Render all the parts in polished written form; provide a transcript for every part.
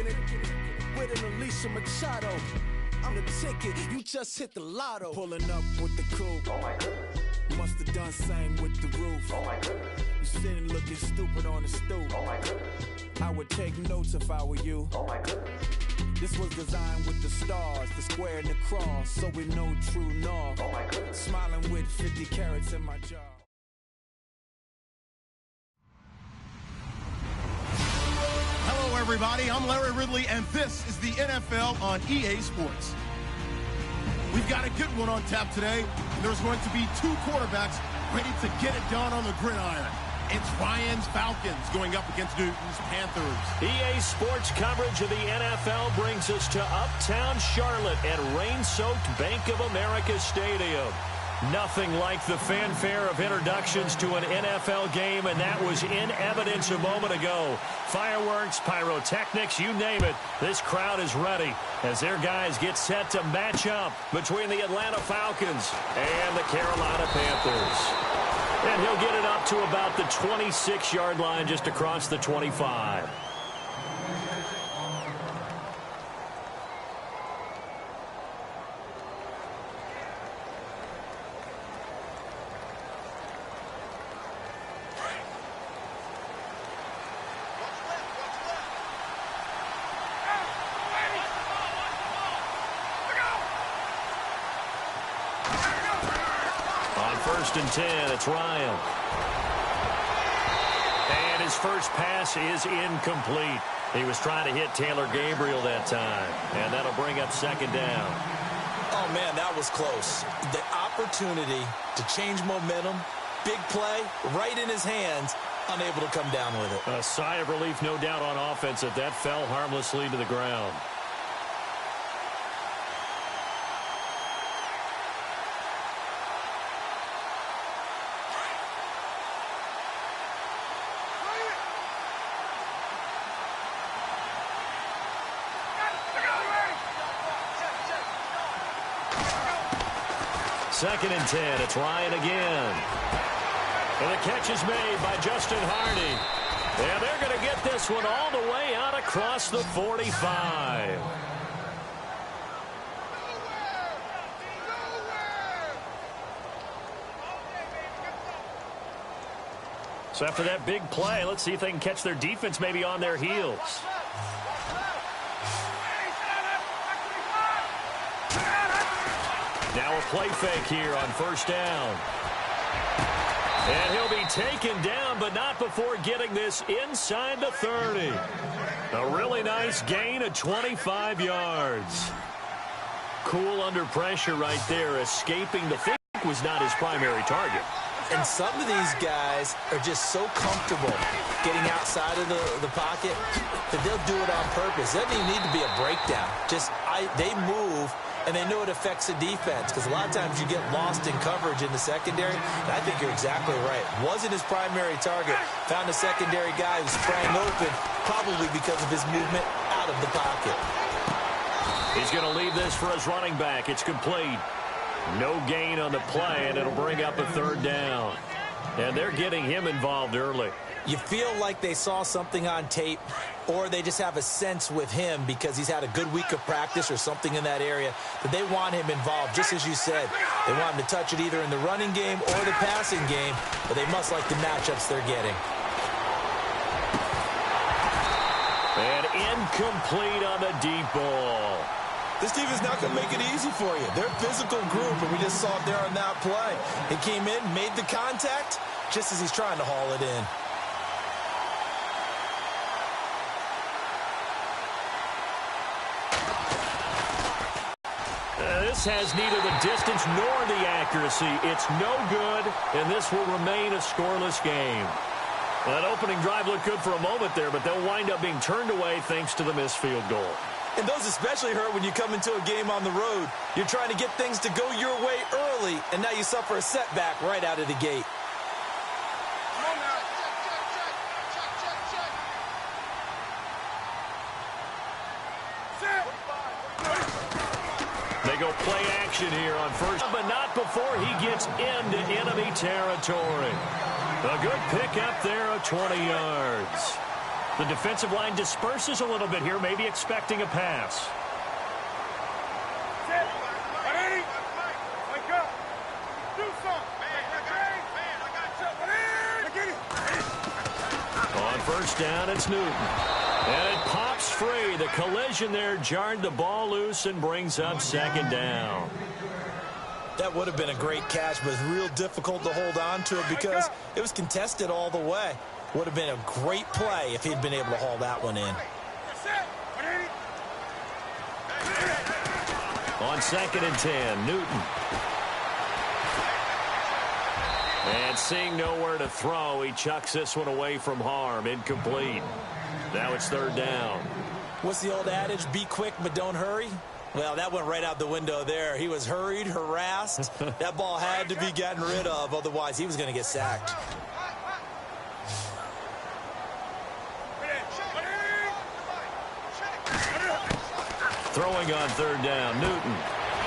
kicking it with an Alicia Machado. I'm the ticket, you just hit the lotto. Pulling up with the coupe. Oh my goodness. Must have done same with the roof. Oh my goodness. You sitting looking stupid on the stoop. Oh my goodness. I would take notes if I were you. Oh my goodness. This was designed with the stars, the square and the cross, so we know true north. Oh my goodness. Smiling with 50 carats in my jaw. Hello, everybody. I'm Larry Ridley, and this is the NFL on EA Sports. We've got a good one on tap today. There's going to be two quarterbacks ready to get it done on the gridiron. It's Ryan's Falcons going up against Newton's Panthers. EA Sports coverage of the NFL brings us to Uptown Charlotte at rain-soaked Bank of America Stadium. Nothing like the fanfare of introductions to an NFL game, and that was in evidence a moment ago. Fireworks, pyrotechnics, you name it. This crowd is ready as their guys get set to match up between the Atlanta Falcons and the Carolina Panthers. And he'll get it up to about the 26-yard line just across the 25. First and 10, it's Ryan. And his first pass is incomplete. He was trying to hit Taylor Gabriel that time. And that'll bring up second down. Oh, man, that was close. The opportunity to change momentum, big play, right in his hands, unable to come down with it. A sigh of relief, no doubt, on offense that fell harmlessly to the ground. Second and 10, it's Ryan again. And the catch is made by Justin Hardy. And they're going to get this one all the way out across the 45. So after that big play, let's see if they can catch their defense maybe on their heels. Now a play fake here on first down. And he'll be taken down, but not before getting this inside the 30. A really nice gain of 25 yards. Cool under pressure right there, escaping the fake was not his primary target. And some of these guys are just so comfortable getting outside of the pocket that they'll do it on purpose. It doesn't even need to be a breakdown. They move, and they know it affects the defense because a lot of times you get lost in coverage in the secondary, and I think you're exactly right. Wasn't his primary target. Found a secondary guy who sprang open, probably because of his movement out of the pocket. He's going to leave this for his running back. It's complete. No gain on the play, and it'll bring up a third down. And they're getting him involved early. You feel like they saw something on tape, or they just have a sense with him because he's had a good week of practice or something in that area that they want him involved, just as you said. They want him to touch it either in the running game or the passing game, but they must like the matchups they're getting. And incomplete on the deep ball. This team is not going to make it easy for you. They're a physical group, and we just saw it there on that play. He came in, made the contact, just as he's trying to haul it in. This has neither the distance nor the accuracy. It's no good, and this will remain a scoreless game. That opening drive looked good for a moment there, but they'll wind up being turned away thanks to the missed field goal. And those especially hurt when you come into a game on the road. You're trying to get things to go your way early, and now you suffer a setback right out of the gate. They go play action here on first, but not before he gets into enemy territory. A good pickup there of 20 yards. The defensive line disperses a little bit here, maybe expecting a pass. On first down, it's Newton. And it pops free. The collision there jarred the ball loose and brings up second down. That would have been a great catch, but it's real difficult to hold on to it because it was contested all the way. Would have been a great play if he'd been able to haul that one in. On second and 10, Newton. And seeing nowhere to throw, he chucks this one away from harm. Incomplete. Now it's third down. What's the old adage? Be quick, but don't hurry. Well, that went right out the window there. He was hurried, harassed. That ball had to be gotten rid of. Otherwise, he was going to get sacked. Throwing on third down, Newton.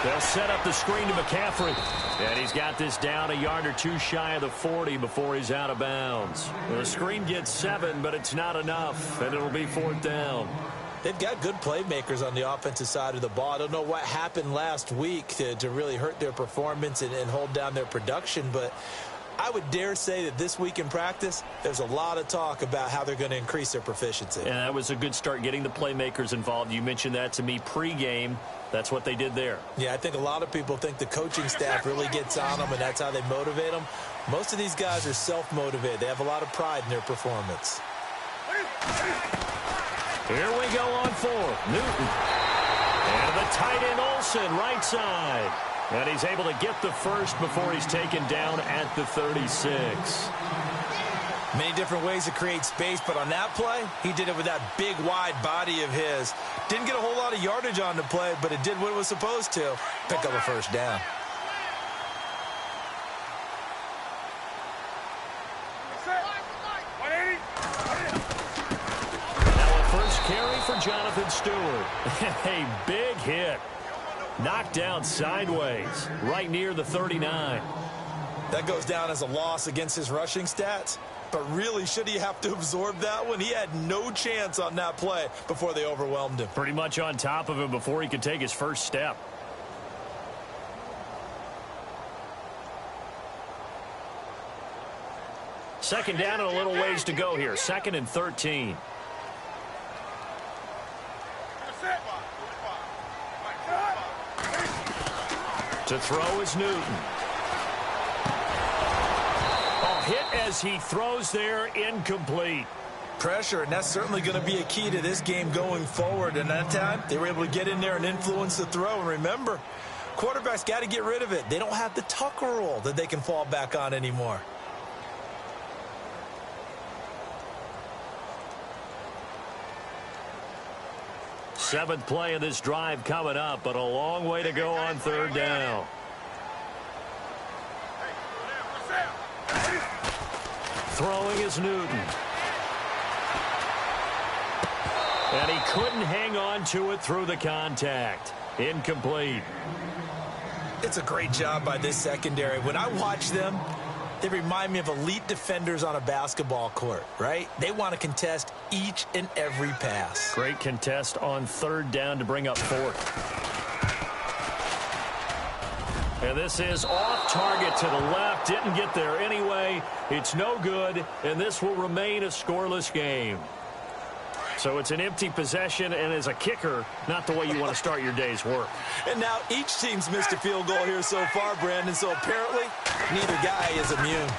They'll set up the screen to McCaffrey. And he's got this down a yard or two shy of the 40 before he's out of bounds. The screen gets 7, but it's not enough, and it'll be fourth down. They've got good playmakers on the offensive side of the ball. I don't know what happened last week to really hurt their performance and hold down their production, but I would dare say that this week in practice, there's a lot of talk about how they're going to increase their proficiency. And that was a good start, getting the playmakers involved. You mentioned that to me pregame. That's what they did there. Yeah, I think a lot of people think the coaching staff really gets on them, and that's how they motivate them. Most of these guys are self-motivated. They have a lot of pride in their performance. Here we go on fourth. Newton. And the tight end Olsen, right side. And he's able to get the first before he's taken down at the 36. Many different ways to create space, but on that play, he did it with that big, wide body of his. Didn't get a whole lot of yardage on the play, but it did what it was supposed to. Pick up a first down. Now a first carry for Jonathan Stewart. A big hit. Knocked down sideways, right near the 39. That goes down as a loss against his rushing stats. But really, should he have to absorb that one? He had no chance on that play before they overwhelmed him. Pretty much on top of him before he could take his first step. Second down and a little ways to go here. Second and 13. To throw is Newton. Hit as he throws there, incomplete. Pressure, and that's certainly going to be a key to this game going forward. And that time, they were able to get in there and influence the throw. And remember, quarterbacks got to get rid of it. They don't have the Tucker rule that they can fall back on anymore. Seventh play of this drive coming up, but a long way to go on third down. Throwing is Newton. And he couldn't hang on to it through the contact. Incomplete. It's a great job by this secondary. When I watch them, they remind me of elite defenders on a basketball court, right? They want to contest each and every pass. Great contest on third down to bring up fourth. And this is off target to the left. Didn't get there anyway. It's no good, and this will remain a scoreless game. So it's an empty possession, and as a kicker, not the way you want to start your day's work. And now each team's missed a field goal here so far, Brandon, so apparently neither guy is immune.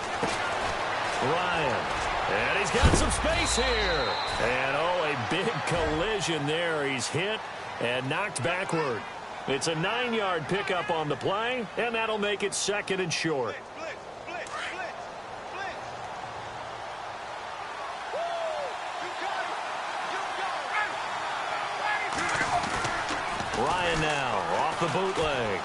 Ryan, and he's got some space here. And, oh, a big collision there. He's hit and knocked backward. It's a 9-yard pickup on the play, and that'll make it second and short. Ryan now off the bootleg.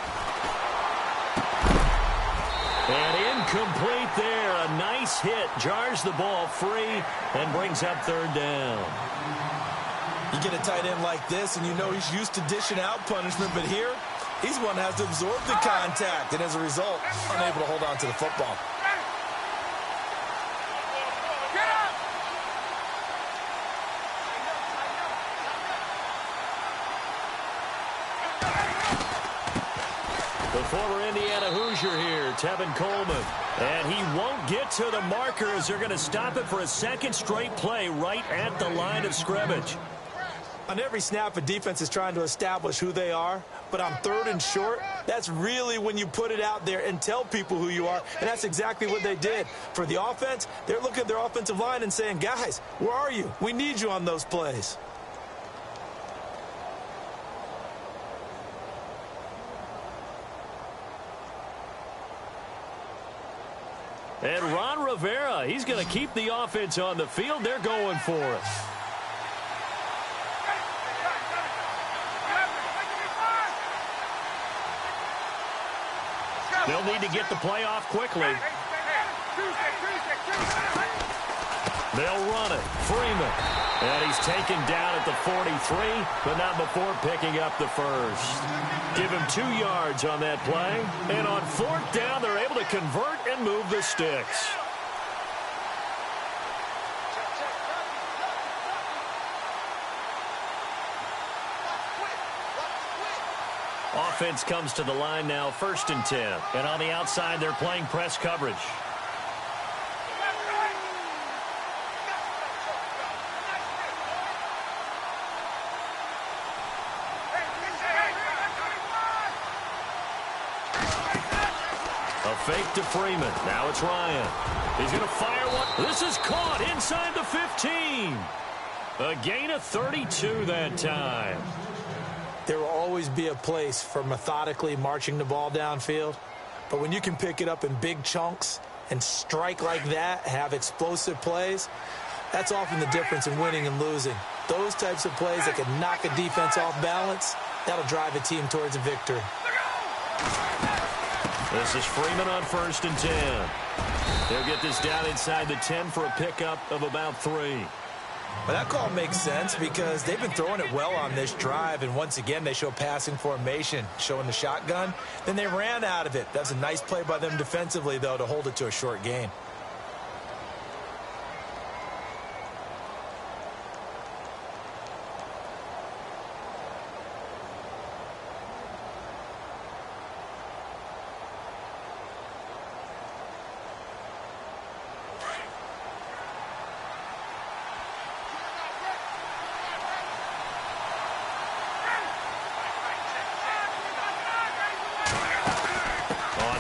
And incomplete there. A nice hit. Jars the ball free and brings up third down. You get a tight end like this, and you know he's used to dishing out punishment, but here, he's one that has to absorb the contact, and as a result, unable to hold on to the football. The former Indiana Hoosier here, Tevin Coleman. And he won't get to the marker as they're going to stop it for a second straight play right at the line of scrimmage. On every snap, a defense is trying to establish who they are, but on 3rd and short, that's really when you put it out there and tell people who you are, and that's exactly what they did. For the offense, they're looking at their offensive line and saying, guys, where are you? We need you on those plays. And Ron Rivera, he's going to keep the offense on the field. They're going for it. They'll need to get the play off quickly. They'll run it. Freeman. And he's taken down at the 43, but not before picking up the first. Give him 2 yards on that play. And on 4th down, they're able to convert and move the sticks. Offense comes to the line now, 1st and 10. And on the outside, they're playing press coverage. A fake to Freeman. Now it's Ryan. He's going to fire one. This is caught inside the 15. A gain of 32 that time. There will always be a place for methodically marching the ball downfield. But when you can pick it up in big chunks and strike like that, have explosive plays, that's often the difference in winning and losing. Those types of plays that can knock a defense off balance, that'll drive a team towards a victory. This is Freeman on 1st and 10. They'll get this down inside the 10 for a pickup of about 3. Well, that call makes sense because they've been throwing it well on this drive, and once again they show passing formation, showing the shotgun. Then they ran out of it. That's a nice play by them defensively, though, to hold it to a short gain.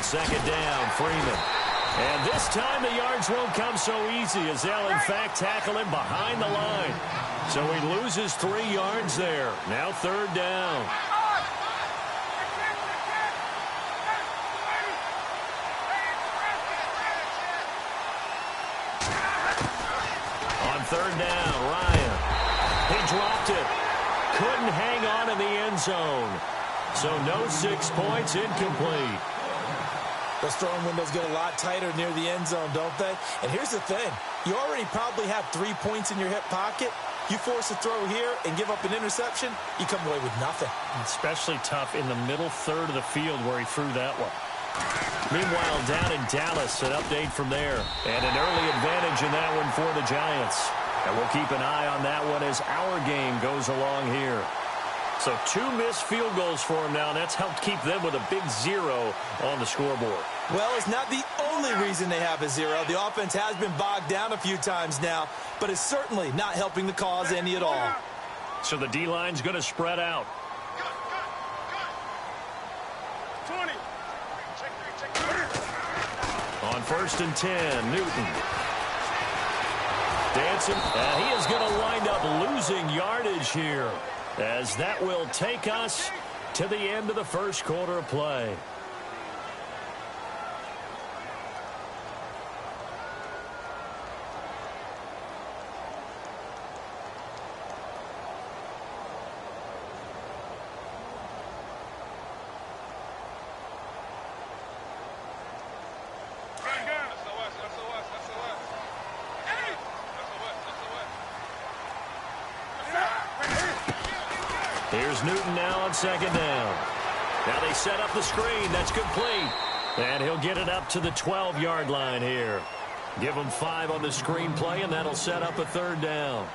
Second down, Freeman. And this time the yards won't come so easy as they'll, in fact, tackle him behind the line. So he loses 3 yards there. Now 3rd down. On 3rd down, Ryan. He dropped it. Couldn't hang on in the end zone. So no 6 points, incomplete. Those throwing windows get a lot tighter near the end zone, don't they? And here's the thing. You already probably have 3 points in your hip pocket. You force a throw here and give up an interception, you come away with nothing. Especially tough in the middle 3rd of the field where he threw that one. Meanwhile, down in Dallas, an update from there. And an early advantage in that one for the Giants. And we'll keep an eye on that one as our game goes along here. So 2 missed field goals for him now, and that's helped keep them with a big 0 on the scoreboard. Well, it's not the only reason they have a 0. The offense has been bogged down a few times now, but it's certainly not helping the cause any at all. So the D-line's going to spread out. 20. On 1st and 10, Newton. Dancing. He is going to wind up losing yardage here, as that will take us to the end of the 1st quarter of play. Here's Newton now on 2nd down. Now they set up the screen. That's complete. And he'll get it up to the 12-yard line here. Give him 5 on the screen play, and that'll set up a 3rd down.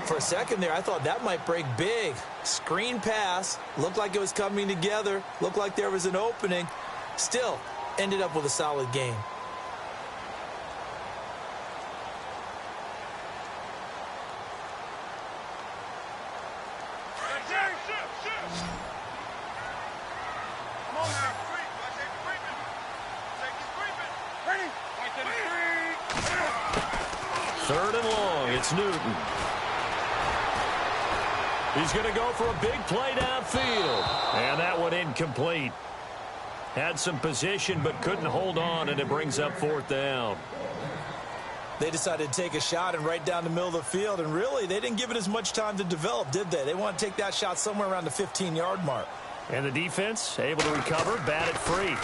For a second there, I thought that might break big. Screen pass. Looked like it was coming together. Looked like there was an opening. Still, ended up with a solid game. Third and long, it's Newton. He's going to go for a big play downfield. And that one incomplete. Had some position but couldn't hold on, and it brings up fourth down. They decided to take a shot and right down the middle of the field, and really, they didn't give it as much time to develop, did they? They want to take that shot somewhere around the 15-yard mark. And the defense able to recover, bat it free.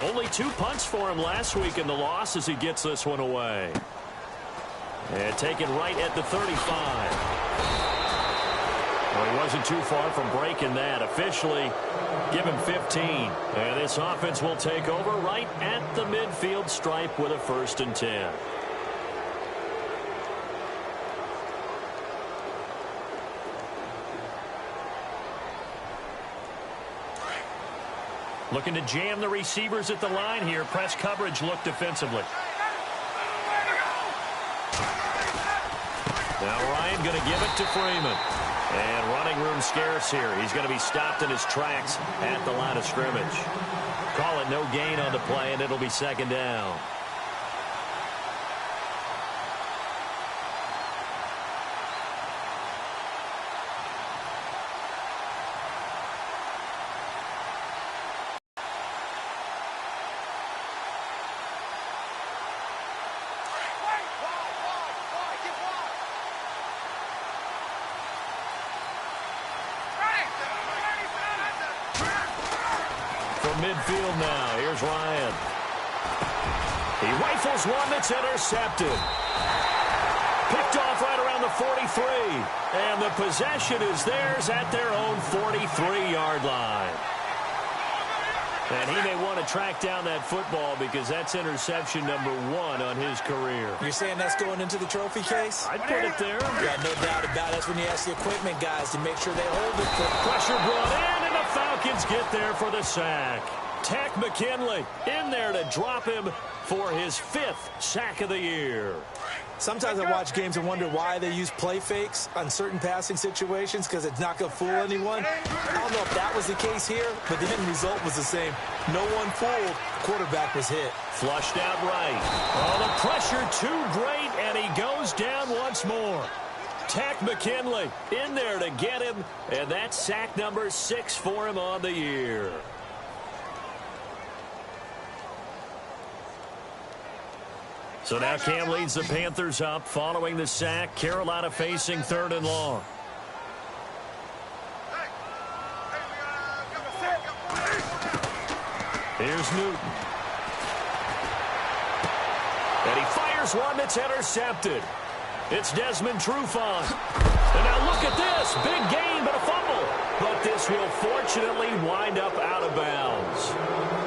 Only 2 punts for him last week in the loss as he gets this one away. And taken right at the 35. Well, he wasn't too far from breaking that. Officially, give him 15. And this offense will take over right at the midfield stripe with a 1st and 10. Looking to jam the receivers at the line here. Press coverage look defensively. Now Ryan going to give it to Freeman. And running room scarce here. He's going to be stopped in his tracks at the line of scrimmage. Call it no gain on the play, and it'll be 2nd down. Midfield now. Here's Ryan. He rifles one that's intercepted. Picked off right around the 43. And the possession is theirs at their own 43-yard line. And he may want to track down that football because that's interception number 1 on his career. You're saying that's going into the trophy case? I'd put it there. Yeah, no doubt about it. That's when you ask the equipment guys to make sure they hold it. Pressure brought in, and the Falcons get there for the sack. Takk McKinley in there to drop him for his 5th sack of the year. Sometimes I watch games and wonder why they use play fakes on certain passing situations because it's not going to fool anyone. I don't know if that was the case here, but the end result was the same. No one fooled. The quarterback was hit. Flushed out right. Oh, the pressure too great, and he goes down once more. Takk McKinley in there to get him, and that's sack number 6 for him on the year. So now Cam leads the Panthers up following the sack. Carolina facing 3rd and long. Here's Newton. And he fires one that's intercepted. It's Desmond Trufant. And now look at this. Big gain, but a fumble. But this will fortunately wind up out of bounds.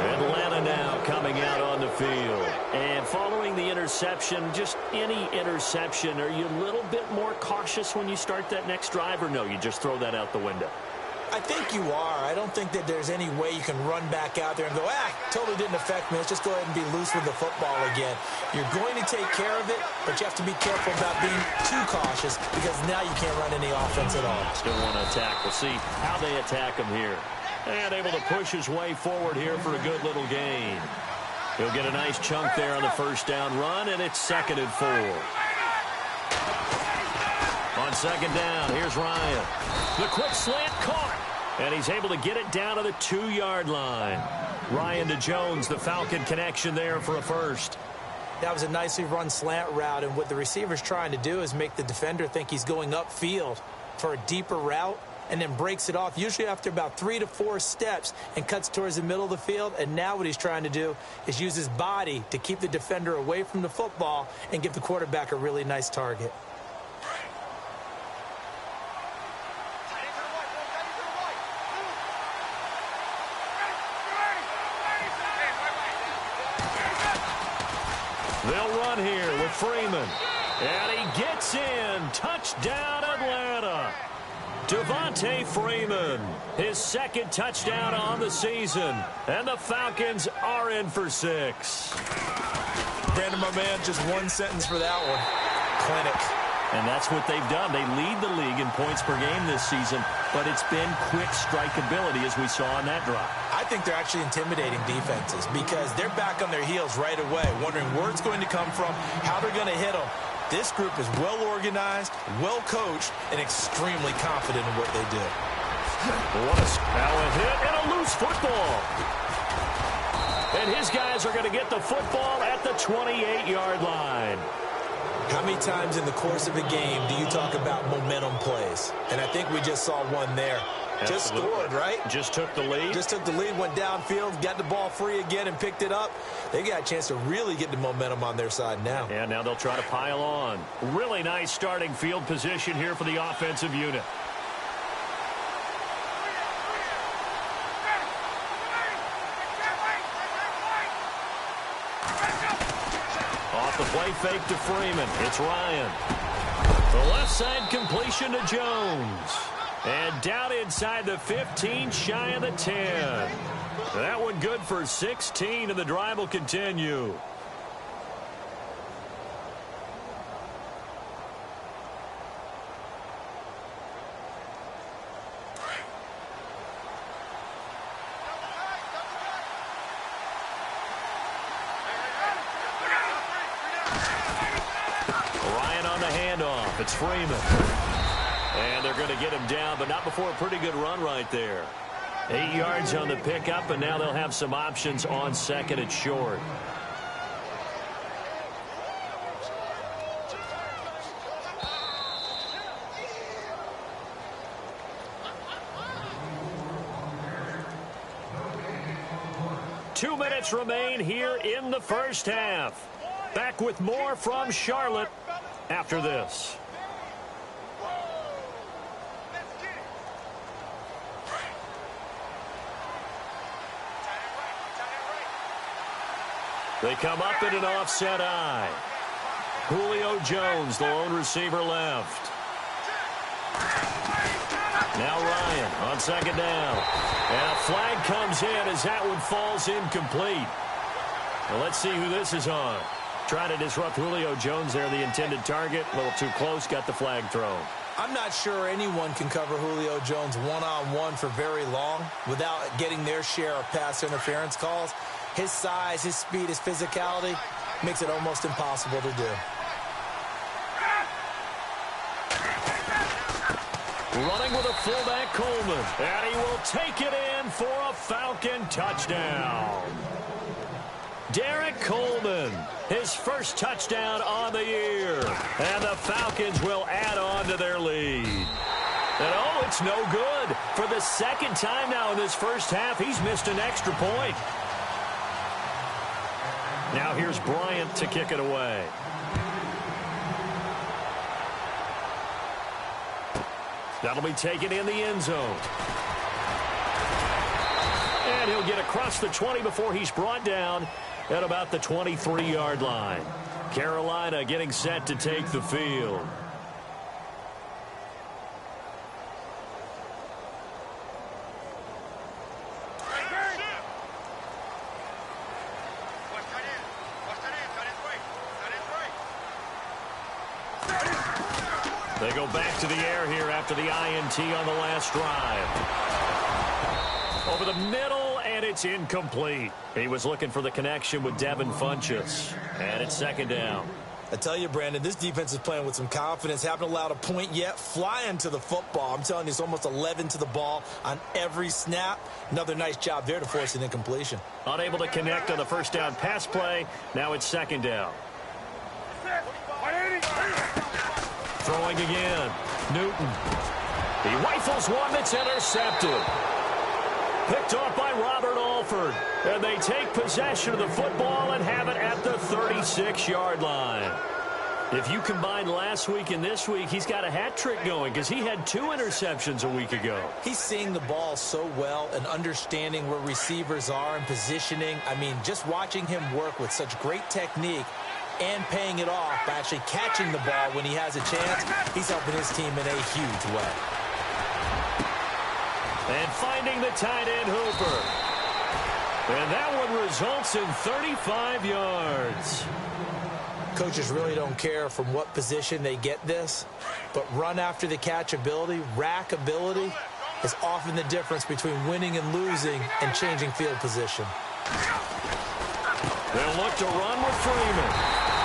Atlanta now coming out on the field. And following the interception, just any interception, are you a little bit more cautious when you start that next drive, or no, you just throw that out the window? I think you are. I don't think that there's any way you can run back out there and go, totally didn't affect me. Let's just go ahead and be loose with the football again. You're going to take care of it, but you have to be careful about being too cautious because now you can't run any offense at all. Still want to attack. We'll see how they attack him here. And able to push his way forward here for a good little gain. He'll get a nice chunk there on the 1st down run, and it's 2nd and 4. On 2nd down, here's Ryan. The quick slant caught, and he's able to get it down to the 2-yard line. Ryan to Jones, the Falcon connection there for a 1st. That was a nicely run slant route, and what the receiver's trying to do is make the defender think he's going upfield for a deeper route, and then breaks it off, usually after about 3 to 4 steps, and cuts towards the middle of the field. And now what he's trying to do is use his body to keep the defender away from the football and give the quarterback a really nice target. They'll run here with Freeman. And he gets in. Touchdown, Atlanta. Devontae Freeman, his second touchdown on the season. And the Falcons are in for 6. Brandon, my man, just one sentence for that one. Clinic. And that's what they've done. They lead the league in points per game this season, but it's been quick strikeability as we saw on that drive. I think they're actually intimidating defenses because they're back on their heels right away, wondering where it's going to come from, how they're going to hit them. This group is well organized, well coached, and extremely confident in what they do. What a hit and a loose football. And his guys are going to get the football at the 28-yard line. How many times in the course of a game do you talk about momentum plays? And I think we just saw one there. Absolutely. Just scored, right? Just took the lead. Just took the lead, went downfield, got the ball free again, and picked it up. They got a chance to really get the momentum on their side now. And now they'll try to pile on. Really nice starting field position here for the offensive unit. Off the play fake to Freeman. It's Ryan. The left side completion to Jones. And down inside the 15, shy of the 10. That one good for 16, and the drive will continue. Ryan on the handoff. It's Freeman. And they're going to get him down, but not before a pretty good run right there. 8 yards on the pickup, and now they'll have some options on second and short. Two minutes remain here in the first half. Back with more from Charlotte after this. They come up in an offset eye. Julio Jones, the lone receiver left. Now Ryan on second down. And a flag comes in as that one falls incomplete. Well, let's see who this is on. Trying to disrupt Julio Jones there, the intended target. A little too close, got the flag thrown. I'm not sure anyone can cover Julio Jones one-on-one for very long without getting their share of pass interference calls. His size, his speed, his physicality makes it almost impossible to do. Running with a fullback, Coleman. And he will take it in for a Falcon touchdown. Derek Coleman, his first touchdown on the year. And the Falcons will add on to their lead. And oh, it's no good. For the second time now in this first half, he's missed an extra point. Now here's Bryant to kick it away. That'll be taken in the end zone. And he'll get across the 20 before he's brought down at about the 23-yard line. Carolina getting set to take the field. They go back to the air here after the INT on the last drive. Over the middle, and it's incomplete. He was looking for the connection with Devin Funchess. And it's second down. I tell you, Brandon, this defense is playing with some confidence. Haven't allowed a point yet. Flying to the football. I'm telling you, it's almost 11 to the ball on every snap. Another nice job there to force an incompletion. Unable to connect on the first down pass play. Now it's second down. Throwing again. Newton. He rifles one that's intercepted. Picked off by Robert Alford. And they take possession of the football and have it at the 36-yard line. If you combine last week and this week, he's got a hat trick going because he had 2 interceptions a week ago. He's seeing the ball so well and understanding where receivers are and positioning. I mean, just watching him work with such great technique and paying it off by actually catching the ball when he has a chance, he's helping his team in a huge way. And finding the tight end Hooper. And that one results in 35 yards. Coaches really don't care from what position they get this, but run after the catch ability, rack ability, is often the difference between winning and losing and changing field position. They'll look to run with Freeman.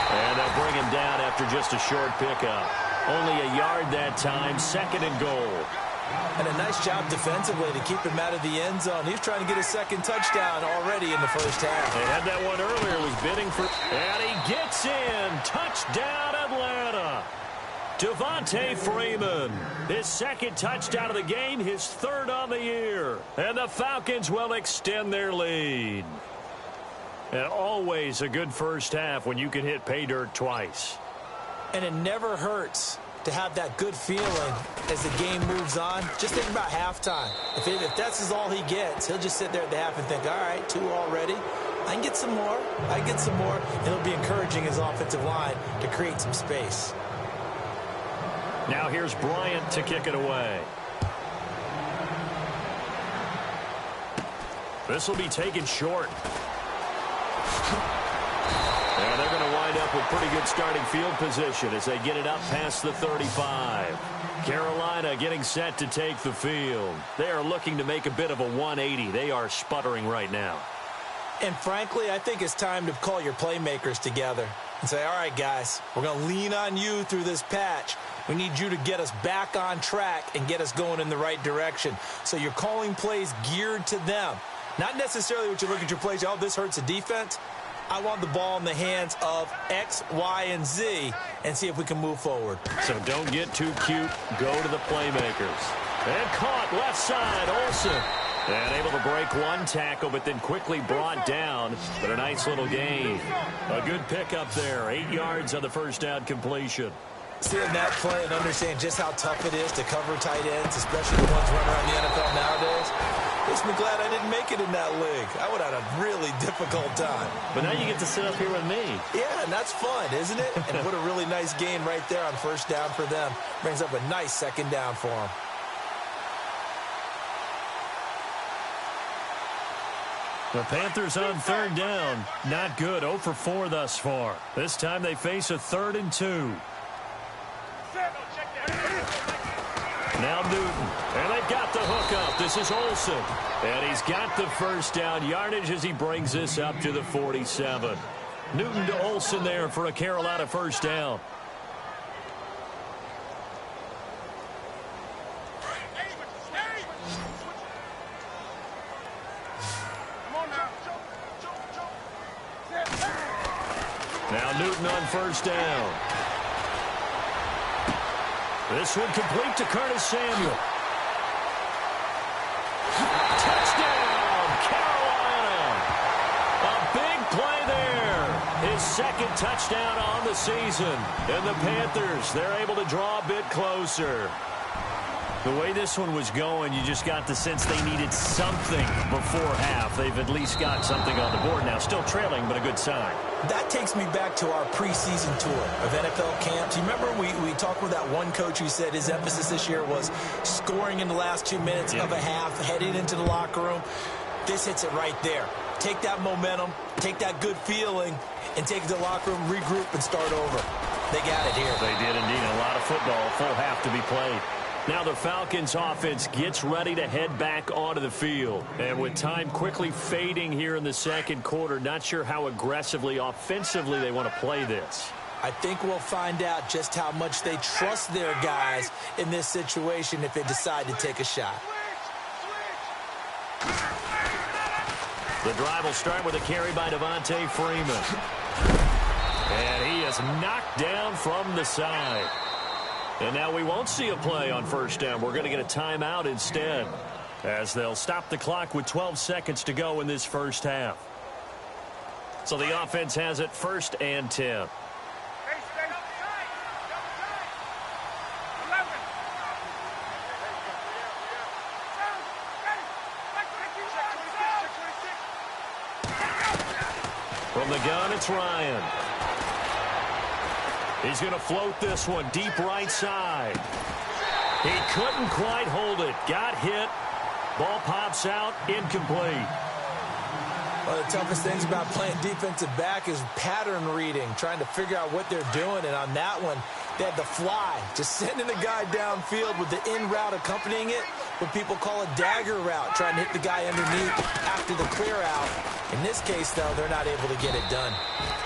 And they'll bring him down after just a short pickup. Only a yard that time, 2nd and goal. And a nice job defensively to keep him out of the end zone. He's trying to get his 2nd touchdown already in the first half. They had that one earlier, was bidding for, and he gets in. Touchdown, Atlanta. Devontae Freeman, his 2nd touchdown of the game, his 3rd on the year. And the Falcons will extend their lead. And always a good first half when you can hit pay dirt twice. And it never hurts to have that good feeling as the game moves on. Just think about halftime. If that's all he gets, he'll just sit there at the half and think, all right, 2 already. I can get some more. I can get some more. And it'll be encouraging his offensive line to create some space. Now here's Bryant to kick it away. This will be taken short. And they're going to wind up with pretty good starting field position as they get it up past the 35. Carolina getting set to take the field. They are looking to make a bit of a 180. They are sputtering right now. And frankly, I think it's time to call your playmakers together and say, all right, guys, we're going to lean on you through this patch. We need you to get us back on track and get us going in the right direction. So you're calling plays geared to them. Not necessarily what you look at your plays, oh, this hurts the defense. I want the ball in the hands of X, Y, and Z and see if we can move forward. So don't get too cute. Go to the playmakers. And caught left side, Olsen. And able to break one tackle, but then quickly brought down. But a nice little gain. A good pickup there. 8 yards on the first down completion. Seeing that play and understand just how tough it is to cover tight ends, especially the ones running around the NFL nowadays, makes me glad I didn't make it in that league. I would have had a really difficult time. But now you get to sit up here with me. Yeah, and that's fun, isn't it? And put a really nice gain right there on first down for them. Brings up a nice 2nd down for them. The Panthers on 3rd down. Not good. 0 for 4 thus far. This time they face a 3rd and 2. Now Newton. And they've got the hook up. This is Olsen. And he's got the first down yardage as he brings this up to the 47. Newton to Olsen there for a Carolina first down. Now Newton on first down. This one complete to Curtis Samuel. Touchdown, Carolina. A big play there. His 2nd touchdown on the season. And the Panthers, they're able to draw a bit closer. The way this one was going, you just got the sense they needed something before half. They've at least got something on the board now. Still trailing, but a good sign. That takes me back to our preseason tour of NFL camps. You remember we talked with that one coach who said his emphasis this year was scoring in the last 2 minutes of a half, heading into the locker room. This hits it right there. Take that momentum, take that good feeling, and take it to the locker room, regroup, and start over. They got it here. They did indeed. A lot of football, full half to be played. Now the Falcons offense gets ready to head back onto the field. And with time quickly fading here in the 2nd quarter, not sure how aggressively, offensively they want to play this. I think we'll find out just how much they trust their guys in this situation if they decide to take a shot. The drive will start with a carry by Devontae Freeman. And he is knocked down from the side. And now we won't see a play on first down. We're going to get a timeout instead, as they'll stop the clock with 12 seconds to go in this first half. So the offense has it 1st and 10. From the gun, it's Ryan. He's going to float this one deep right side. He couldn't quite hold it. Got hit. Ball pops out, incomplete. One of the toughest things about playing defensive back is pattern reading, trying to figure out what they're doing. And on that one, they had the fly, just sending the guy downfield with the in route accompanying it, what people call a dagger route, trying to hit the guy underneath after the clear out. In this case, though, they're not able to get it done.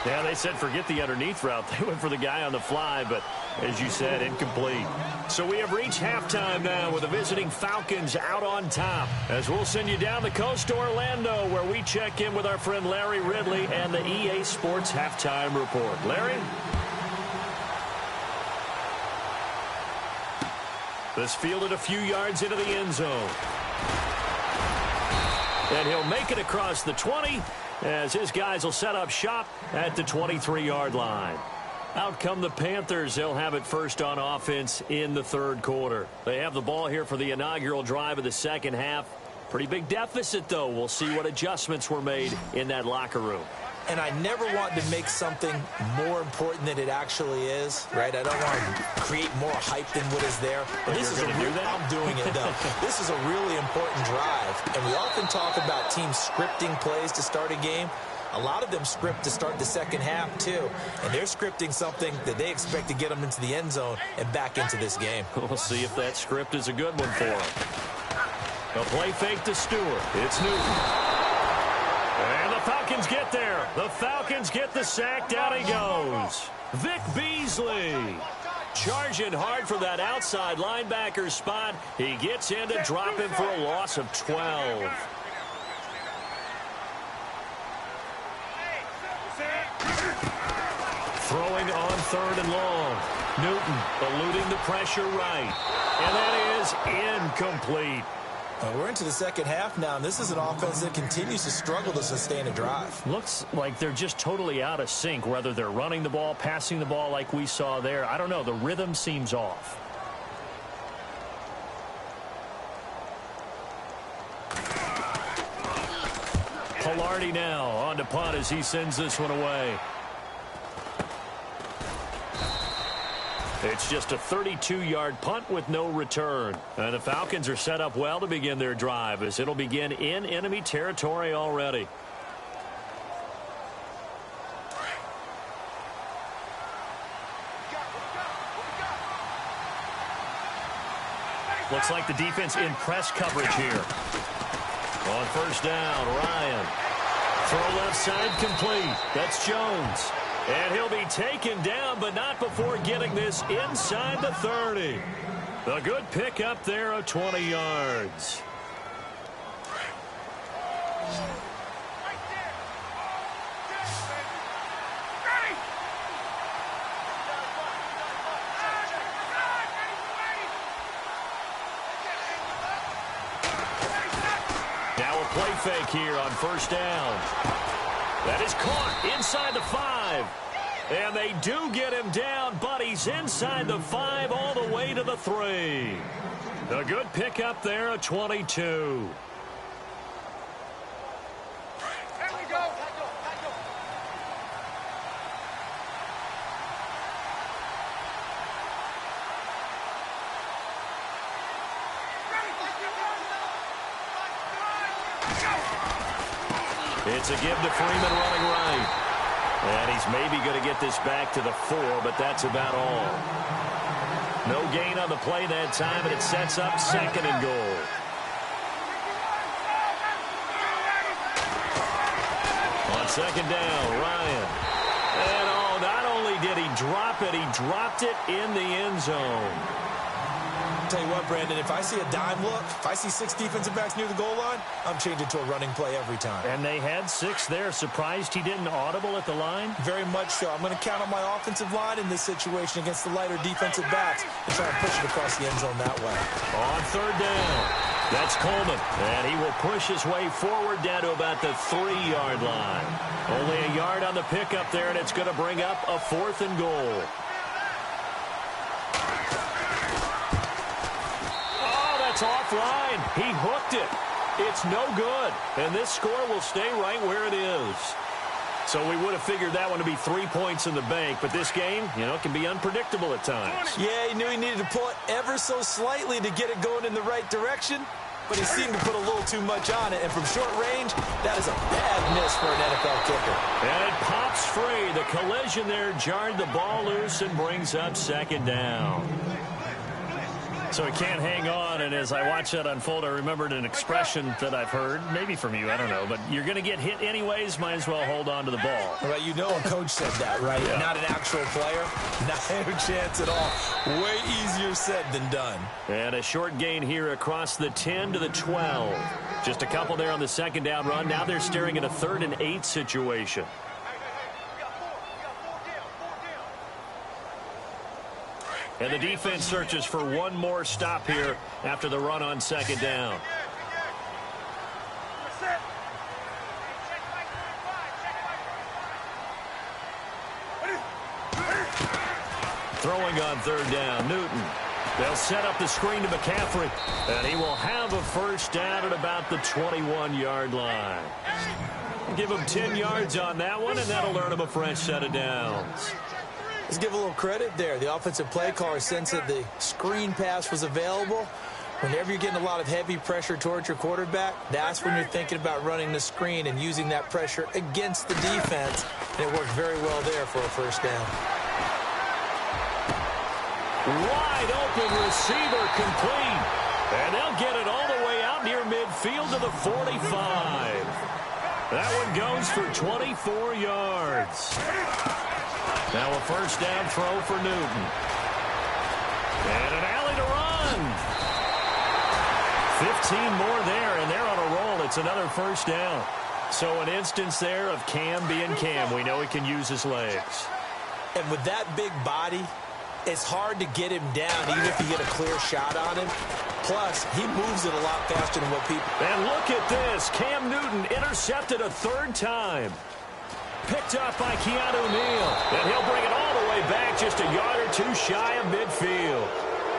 Yeah, they said forget the underneath route. They went for the guy on the fly, but as you said, incomplete. So we have reached halftime now with the visiting Falcons out on top. As we'll send you down the coast to Orlando, where we check in with our friend Larry Ridley and the EA Sports Halftime Report. Larry? This fielded a few yards into the end zone. And he'll make it across the 20 as his guys will set up shop at the 23-yard line. Out come the Panthers. They'll have it first on offense in the third quarter. They have the ball here for the inaugural drive of the second half. Pretty big deficit, though. We'll see what adjustments were made in that locker room. And I never want to make something more important than it actually is, right? I don't want to create more hype than what is there. But this is I'm doing it, though. This is a really important drive. And we often talk about teams scripting plays to start a game. A lot of them script to start the second half, too. And they're scripting something that they expect to get them into the end zone and back into this game. We'll see if that script is a good one for them. A play fake to Stewart. It's Newton. And the Falcons get there. The Falcons get the sack. Down he goes. Vic Beasley charging hard for that outside linebacker spot. He gets in to drop him for a loss of 12. Throwing on third and long. Newton eluding the pressure right. And that is incomplete. We're into the second half now, and this is an offense that continues to struggle to sustain a drive. Looks like they're just totally out of sync, whether they're running the ball, passing the ball like we saw there. I don't know. The rhythm seems off. Pilardi now on to punt as he sends this one away. It's just a 32-yard punt with no return. And the Falcons are set up well to begin their drive as it'll begin in enemy territory already. Looks like the defense in press coverage here. On first down, Ryan. Throw left side complete. That's Jones. And he'll be taken down, but not before getting this inside the 30. A good pickup there of 20 yards. Now a play fake here on first down. That is caught inside the 5. And they do get him down, but he's inside the 5 all the way to the 3. A good pickup there, a 22. It's a give to Freeman running right. And he's maybe going to get this back to the 4, but that's about all. No gain on the play that time, and it sets up second and goal. On second down, Ryan. And not only did he drop it, he dropped it in the end zone. Tell you what, Brandon, if I see a dime look, if I see 6 defensive backs near the goal line, I'm changing to a running play every time. And they had 6 there. Surprised he didn't audible at the line? Very much so. I'm going to count on my offensive line in this situation against the lighter defensive backs and try and push it across the end zone that way. On third down, that's Coleman. And he will push his way forward down to about the 3-yard line. Only a yard on the pickup there, and it's going to bring up a 4th and goal. Offline. He hooked it. It's no good. And this score will stay right where it is. So we would have figured that one to be 3 points in the bank. But this game, can be unpredictable at times. Yeah, he knew he needed to pull it ever so slightly to get it going in the right direction. but he seemed to put a little too much on it. And from short range, that is a bad miss for an NFL kicker. And it pops free. The collision there jarred the ball loose and brings up second down. So he can't hang on, and as I watch that unfold, I remembered an expression that I've heard, maybe from you, I don't know, but you're going to get hit anyways, might as well hold on to the ball. Well, you know a coach said that, right? Yeah. Not an actual player. Not a chance at all. Way easier said than done. And a short gain here across the 10 to the 12. Just a couple there on the second down run. Now they're staring at a 3rd and 8 situation. And the defense searches for one more stop here after the run on second down. Throwing on 3rd down, Newton. They'll set up the screen to McCaffrey, and he will have a first down at about the 21-yard line. Give him 10 yards on that one, and that'll earn him a fresh set of downs. Let's give a little credit there. The offensive play caller sensed that the screen pass was available. Whenever you're getting a lot of heavy pressure towards your quarterback, that's when you're thinking about running the screen and using that pressure against the defense. And it worked very well there for a first down. Wide open receiver complete. And they'll get it all the way out near midfield to the 45. That one goes for 24 yards. Now a first down throw for Newton. And an alley to run. 15 more there, and they're on a roll. It's another first down. So an instance there of Cam being Cam. We know he can use his legs. And with that big body, it's hard to get him down, even if you get a clear shot on him. Plus, he moves it a lot faster than what people... And look at this. Cam Newton intercepted a 3rd time. Picked up by Keanu Neal. And he'll bring it all the way back just a yard or two shy of midfield.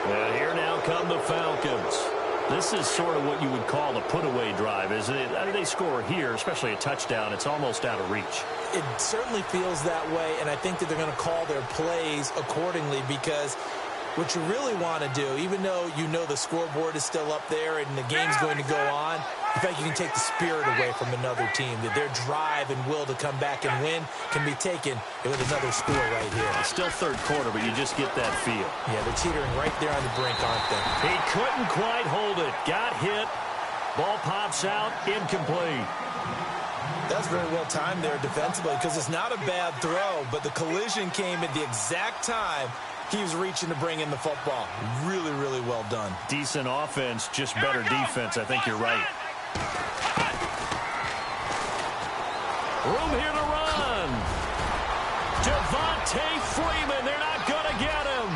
And here now come the Falcons. This is sort of what you would call a put-away drive, isn't it? I mean, they score here, especially a touchdown. It's almost out of reach. It certainly feels that way, and I think that they're going to call their plays accordingly because what you really want to do, even though you know the scoreboard is still up there and the game's going to go on, in fact, you can take the spirit away from another team, that their drive and will to come back and win can be taken with another score right here. It's still 3rd quarter, but you just get that feel. Yeah, they're teetering right there on the brink, aren't they? He couldn't quite hold it. Got hit. Ball pops out. Incomplete. That's very well timed there defensively because it's not a bad throw, but the collision came at the exact time he was reaching to bring in the football. Really, really well done. Decent offense, just better defense. I think you're right. Room here to run. Devontae Freeman. They're not going to get him.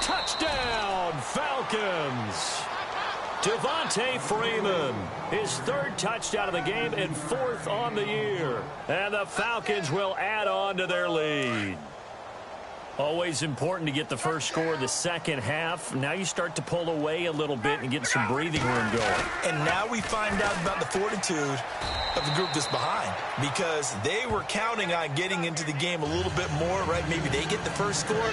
Touchdown, Falcons. Devontae Freeman, his 3rd touchdown of the game and 4th on the year. And the Falcons will add on to their lead. Always important to get the first score of the second half. Now you start to pull away a little bit and get some breathing room going. And now we find out about the fortitude of the group that's behind because they were counting on getting into the game a little bit more, right? Maybe they get the first score.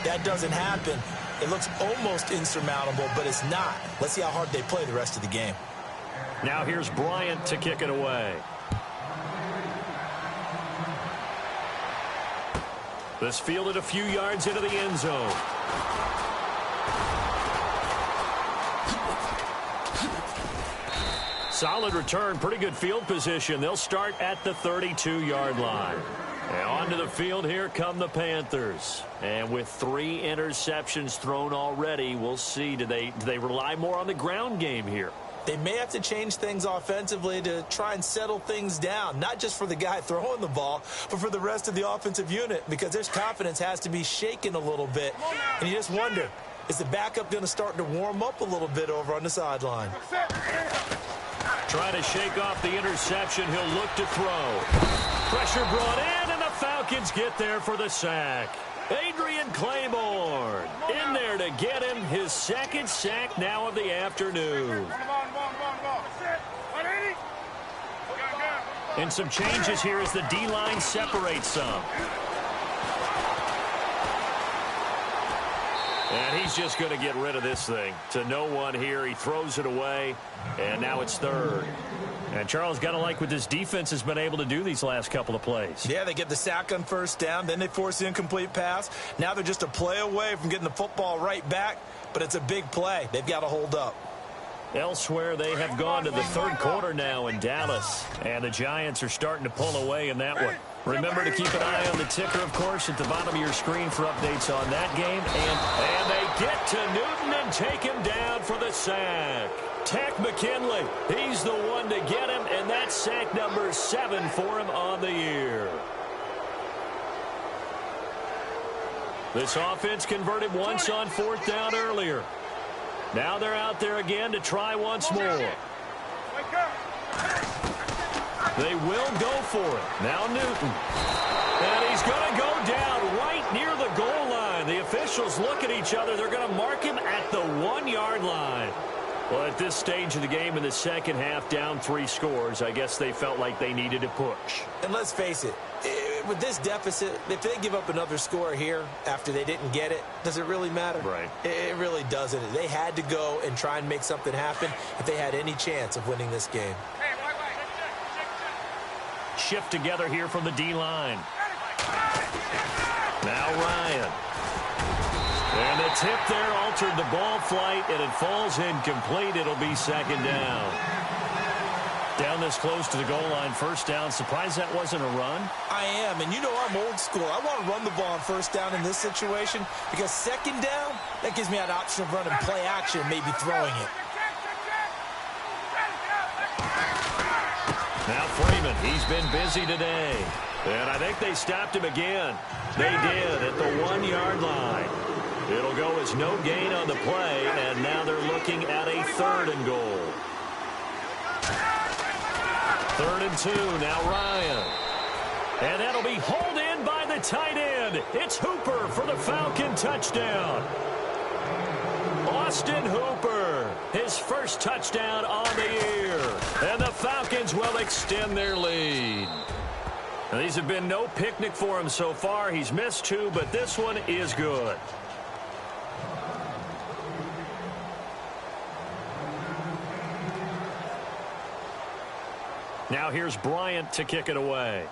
That doesn't happen. It looks almost insurmountable, but it's not. Let's see how hard they play the rest of the game. Now here's Bryant to kick it away. This fielded a few yards into the end zone. Solid return, pretty good field position. They'll start at the 32-yard line. And onto the field, here come the Panthers. And with 3 interceptions thrown already, we'll see. Do they rely more on the ground game here? They may have to change things offensively to try and settle things down, not just for the guy throwing the ball, but for the rest of the offensive unit, because their confidence has to be shaken a little bit. And you just wonder, is the backup going to start to warm up a little bit over on the sideline? Trying to shake off the interception. He'll look to throw. Pressure brought in, and the Falcons get there for the sack. Adrian Claiborne in there to get him his 2nd sack now of the afternoon. And some changes here as the D-line separates some. And he's just going to get rid of this thing. To no one here. He throws it away, and now it's third. And Charles, got to like what this defense has been able to do these last couple of plays. Yeah, they get the sack on first down, then they force the incomplete pass. Now they're just a play away from getting the football right back, but it's a big play. They've got to hold up. Elsewhere, they have gone to the third quarter now in Dallas, and the Giants are starting to pull away in that one. Remember to keep an eye on the ticker, of course, at the bottom of your screen for updates on that game. And they get to Newton and take him down for the sack. Tech McKinley, he's the one to get him, and that's sack number 7 for him on the year. This offense converted once on fourth down earlier. Now they're out there again to try once more. They will go for it. Now Newton. And he's going to go down right near the goal line. The officials look at each other. They're going to mark him at the 1-yard line. Well, at this stage of the game in the second half, down 3 scores, I guess they felt like they needed to push. And let's face it, with this deficit, if they give up another score here after they didn't get it, does it really matter? Right. It really doesn't. They had to go and try and make something happen if they had any chance of winning this game. Shift together here from the D-line. Now Ryan. And the tip there altered the ball flight, and it falls incomplete. It'll be second down. Down this close to the goal line, first down. Surprised that wasn't a run? I am, and you know I'm old school. I want to run the ball on first down in this situation because second down, that gives me an option of running play action, maybe throwing it. Now Freeman, he's been busy today. And I think they stopped him again. They did at the 1-yard line. It'll go as no gain on the play, and now they're looking at a 3rd and goal. 3rd and 2, now Ryan. And that'll be hauled in by the tight end. It's Hooper for the Falcon touchdown. Austin Hooper, his first touchdown on the year. And the Falcons will extend their lead. Now, these have been no picnic for him so far. He's missed 2, but this one is good. Now here's Bryant to kick it away.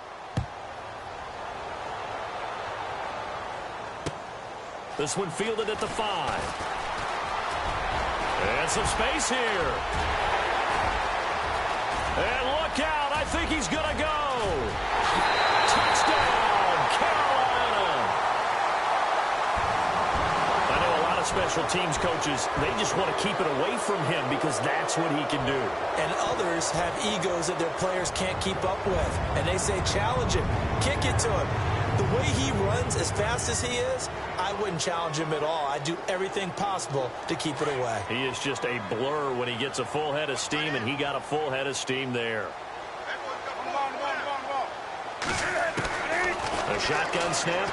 This one fielded at the 5. And some space here. And look out. I think he's going to go. Touchdown, Carolina. I know a lot of special teams coaches, they just want to keep it away from him because that's what he can do. And others have egos that their players can't keep up with. And they say, challenge him. Kick it to him. The way he runs as fast as he is, I wouldn't challenge him at all. I'd do everything possible to keep it away. He is just a blur when he gets a full head of steam, and he got a full head of steam there. A shotgun snap.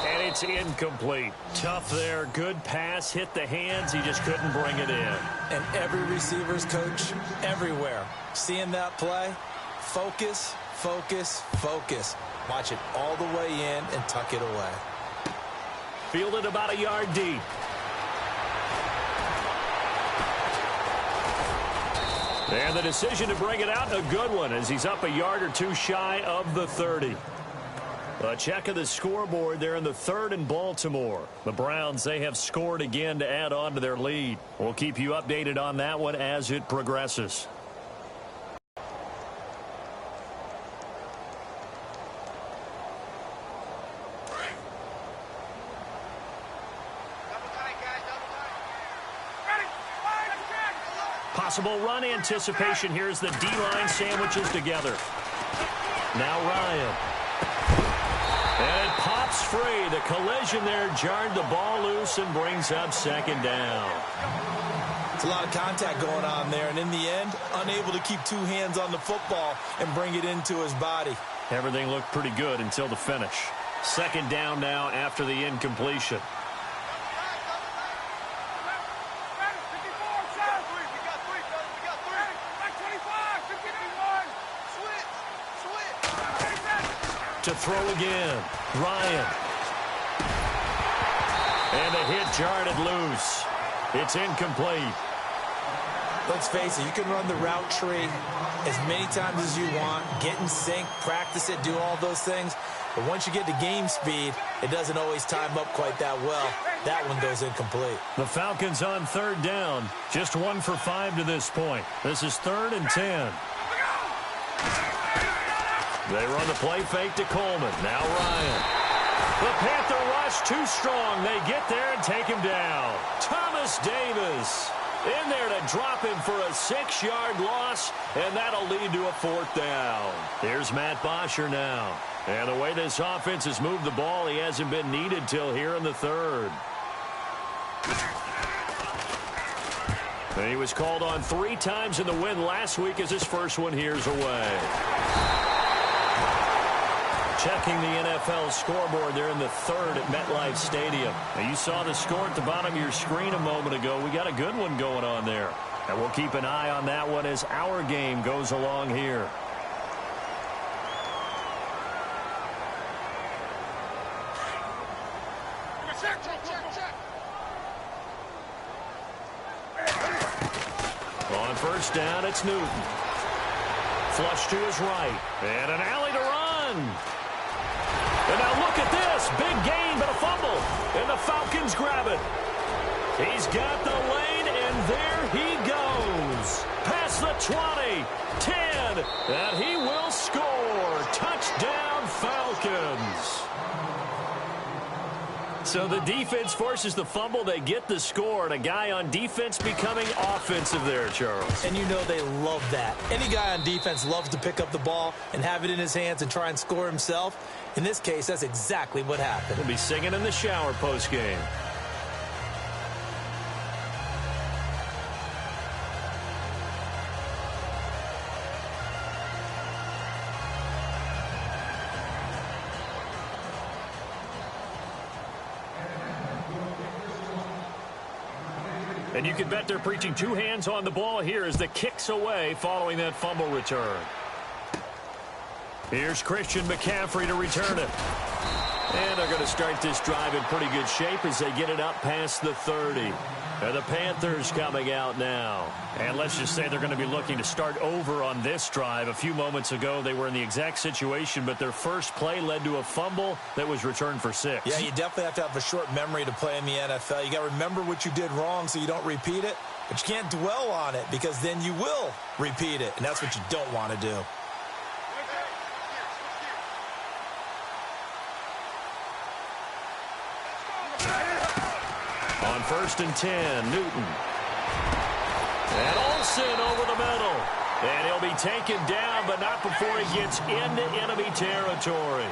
And it's incomplete. Tough there. Good pass. Hit the hands. He just couldn't bring it in. And every receiver's coach everywhere. Seeing that play, focus, focus, focus. Watch it all the way in and tuck it away. Fielded about a yard deep. And the decision to bring it out, a good one, as he's up a yard or 2 shy of the 30. A check of the scoreboard there in the 3rd and Baltimore. The Browns, they have scored again to add on to their lead. We'll keep you updated on that one as it progresses. Possible run anticipation. Here's the D-line sandwiches together. Now Ryan. And it pops free. The collision there jarred the ball loose and brings up second down. It's a lot of contact going on there, and in the end, unable to keep 2 hands on the football and bring it into his body. Everything looked pretty good until the finish. Second down now after the incompletion. To throw again. Ryan. And the hit jarred it loose. It's incomplete. Let's face it, you can run the route tree as many times as you want, get in sync, practice it, do all those things. But once you get to game speed, it doesn't always time up quite that well. That one goes incomplete. The Falcons on third down. Just 1 for 5 to this point. This is 3rd and 10. They run the play fake to Coleman. Now Ryan. The Panther rush too strong. They get there and take him down. Thomas Davis in there to drop him for a 6-yard loss, and that'll lead to a 4th down. Here's Matt Bosher now. And the way this offense has moved the ball, he hasn't been needed till here in the 3rd. And he was called on 3 times in the win last week as his first one here's away. Checking the NFL scoreboard there in the 3rd at MetLife Stadium. Now you saw the score at the bottom of your screen a moment ago. We got a good one going on there. And we'll keep an eye on that one as our game goes along here. On first down, it's Newton. Flush to his right. And an alley to run. And now look at this. Big gain, but a fumble. And the Falcons grab it. He's got the lane, and there he goes. Past the 20, 10, and he will score. Touchdown, Falcons. So the defense forces the fumble. They get the score, and a guy on defense becoming offensive there, Charles. And you know they love that. Any guy on defense loves to pick up the ball and have it in his hands and try and score himself. In this case, that's exactly what happened. He'll be singing in the shower post-game. And you can bet they're preaching 2 hands on the ball here as the kick's away following that fumble return. Here's Christian McCaffrey to return it. And they're going to start this drive in pretty good shape as they get it up past the 30. And the Panthers coming out now. And let's just say they're going to be looking to start over on this drive. A few moments ago, they were in the exact situation, but their first play led to a fumble that was returned for 6. Yeah, you definitely have to have a short memory to play in the NFL. You got to remember what you did wrong so you don't repeat it. But you can't dwell on it because then you will repeat it. And that's what you don't want to do. On first and 10, Newton. And Olsen over the middle. And he'll be taken down, but not before he gets into enemy territory.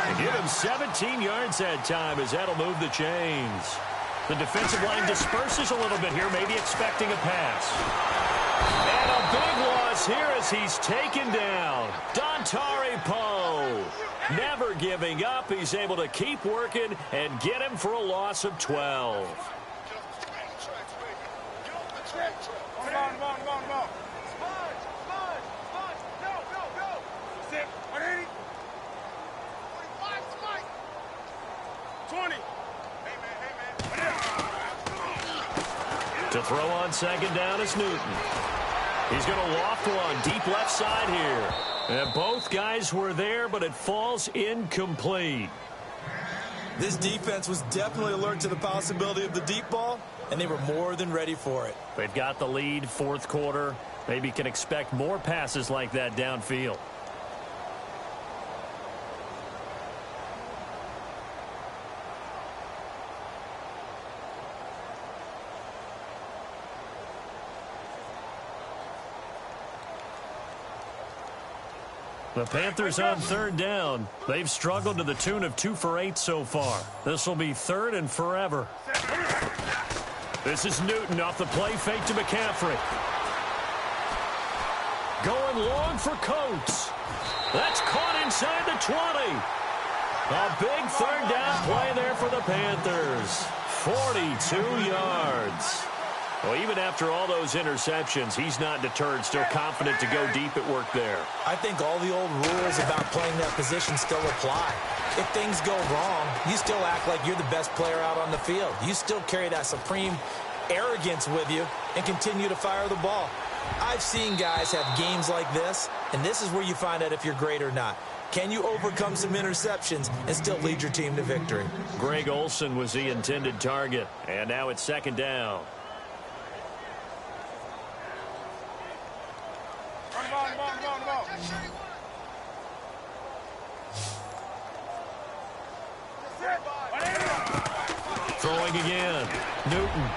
And give him 17 yards that time as that'll move the chains. The defensive line disperses a little bit here, maybe expecting a pass. And a big loss here as he's taken down. Dontari Poe. Never giving up. He's able to keep working and get him for a loss of 12. To throw on second down is Newton. He's going to loft one deep left side here. And both guys were there, but it falls incomplete. This defense was definitely alert to the possibility of the deep ball, and they were more than ready for it. They've got the lead, 4th quarter. Maybe can expect more passes like that downfield. The Panthers on third down. They've struggled to the tune of 2 for 8 so far. This will be 3rd and forever. This is Newton off the play fake to McCaffrey. Going long for Coates. That's caught inside the 20. A big 3rd down play there for the Panthers. 42 yards. Well, even after all those interceptions, he's not deterred, still confident to go deep at work there. I think all the old rules about playing that position still apply. If things go wrong, you still act like you're the best player out on the field. You still carry that supreme arrogance with you and continue to fire the ball. I've seen guys have games like this, and this is where you find out if you're great or not. Can you overcome some interceptions and still lead your team to victory? Greg Olsen was the intended target, and now it's second down. Throwing again. Newton.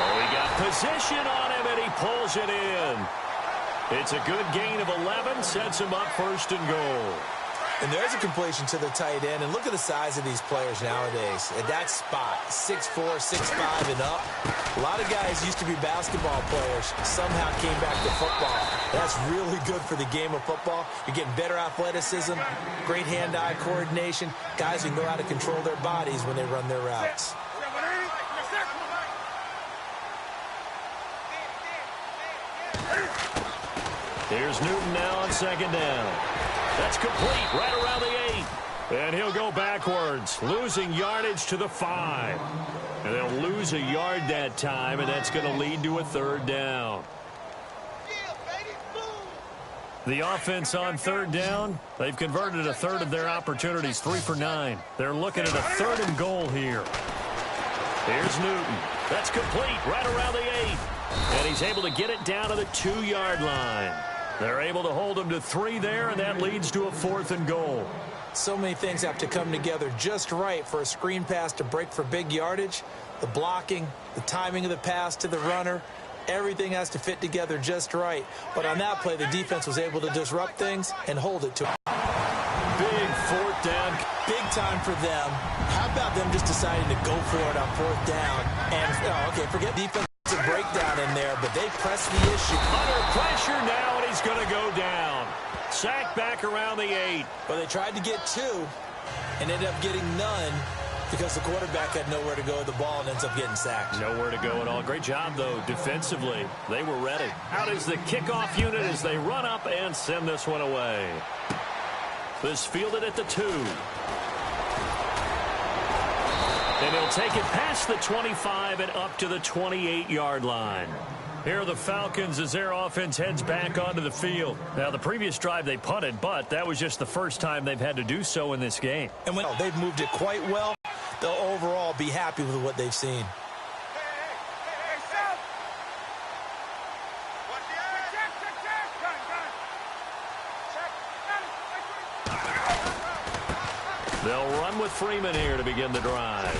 Oh, he got position on him, and he pulls it in. It's a good gain of 11, sets him up first and goal. And there's a completion to the tight end. And look at the size of these players nowadays. At that spot, 6'4", 6'5", and up. A lot of guys used to be basketball players, somehow came back to football. That's really good for the game of football. You're getting better athleticism, great hand-eye coordination. Guys who know how to control their bodies when they run their routes. Here's Newton now on second down. That's complete right around the 8. And he'll go backwards, losing yardage to the 5. And they'll lose a yard that time, and that's going to lead to a third down. The offense on third down, they've converted a third of their opportunities, 3 for 9. They're looking at a third and goal here. Here's Newton. That's complete right around the 8. And he's able to get it down to the 2-yard line. They're able to hold him to 3 there, and that leads to a 4th and goal. So many things have to come together just right for a screen pass to break for big yardage. The blocking, the timing of the pass to the runner, everything has to fit together just right. But on that play, the defense was able to disrupt things and hold it to big 4th down. Big time for them. How about them just deciding to go for it on 4th down? And, okay, forget defense. A breakdown in there, but they press the issue. Under pressure now, and he's going to go down. Sacked back around the 8. But they tried to get 2 and ended up getting none because the quarterback had nowhere to go with the ball and ends up getting sacked. Nowhere to go at all. Great job, though, defensively. They were ready. Out is the kickoff unit as they run up and send this one away. This fielded at the 2. And he'll take it past the 25 and up to the 28-yard line. Here are the Falcons as their offense heads back onto the field. Now, the previous drive they punted, but that was just the first time they've had to do so in this game. And when they've moved it quite well, they'll overall be happy with what they've seen. They'll run with Freeman here to begin the drive.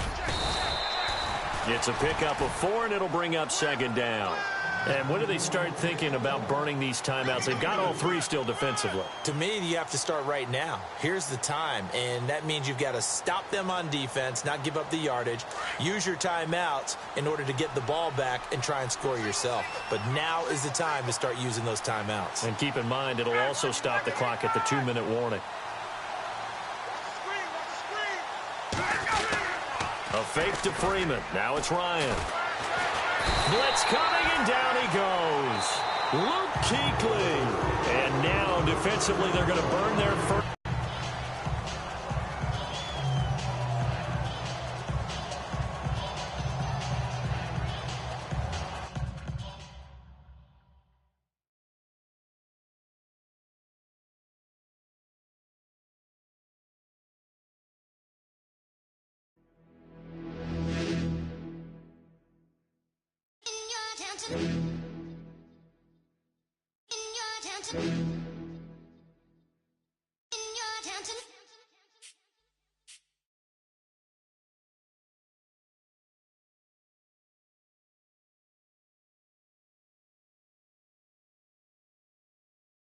It's a pickup of 4, and it'll bring up second down. And when do they start thinking about burning these timeouts? They've got all 3 still defensively. To me, you have to start right now. Here's the time, and that means you've got to stop them on defense, not give up the yardage, use your timeouts in order to get the ball back and try and score yourself. But now is the time to start using those timeouts. And keep in mind, it'll also stop the clock at the 2-minute warning. A fake to Freeman. Now it's Ryan. Blitz coming, and down he goes. Luke Kuechly. And now, defensively, they're going to burn their first. In your town